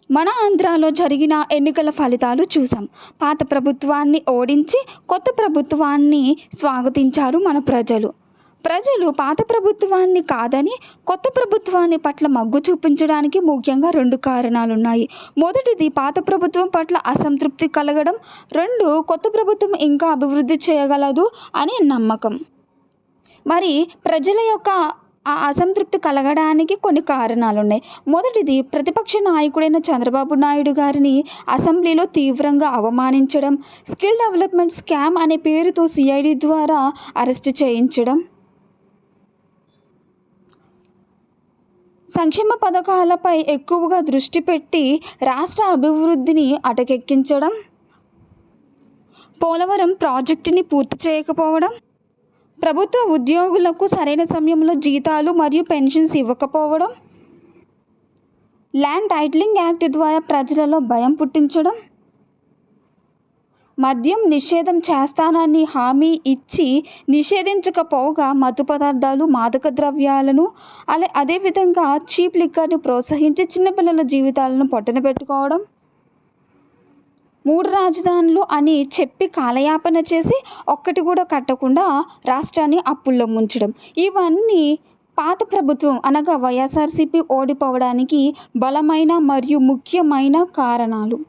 మన ఆంధ్రాలో జరిగిన ఎన్నికల ఫలితాలు చూసాం. పాత ప్రభుత్వాన్ని ఓడించి కొత్త ప్రభుత్వాన్ని స్వాగతించారు మన ప్రజలు. ప్రజలు పాత ప్రభుత్వాన్ని కాదని కొత్త ప్రభుత్వాన్ని పట్ల మగ్గు చూపించడానికి ముఖ్యంగా 2 కారణాలున్నాయి. మొదటిది పాత ప్రభుత్వం పట్ల అసంతృప్తి కలగడం. 2 కొత్త ప్రభుత్వం ఇంకా అభివృద్ధి చేయగలదు అనే నమ్మకం. మరి ప్రజల యొక్క ఆ అసంతృప్తి కలగడానికి కొన్ని కారణాలున్నాయి. మొదటిది ప్రతిపక్ష నాయకుడైన చంద్రబాబు నాయుడు గారిని అసెంబ్లీలో తీవ్రంగా అవమానించడం, స్కిల్ డెవలప్మెంట్ స్కామ్ అనే పేరుతో సిఐడి ద్వారా అరెస్టు చేయించడం, సంక్షేమ పథకాలపై ఎక్కువగా దృష్టి పెట్టి రాష్ట్ర అభివృద్ధిని అటకెక్కించడం, పోలవరం ప్రాజెక్టుని పూర్తి చేయకపోవడం, ప్రభుత్వ ఉద్యోగులకు సరైన సమయంలో జీతాలు మరియు పెన్షన్స్ ఇవ్వకపోవడం, ల్యాండ్ టైటిలింగ్ యాక్ట్ ద్వారా ప్రజలలో భయం పుట్టించడం, మద్యం నిషేధం చేస్తానని హామీ ఇచ్చి నిషేధించకపోగా మత్తు పదార్థాలు, మాదక ద్రవ్యాలను అదేవిధంగా చీప్ లిక్కర్ని ప్రోత్సహించి చిన్నపిల్లల జీవితాలను పొట్టన పెట్టుకోవడం, 3 రాజధానులు అని చెప్పి కాలయాపన చేసి ఒక్కటి కూడా కట్టకుండా రాష్ట్రాన్ని అప్పుల్లో ముంచడం. ఇవన్నీ పాత ప్రభుత్వం అనగా వైఎస్ఆర్సీపీ ఓడిపోవడానికి బలమైన మరియు ముఖ్యమైన కారణాలు.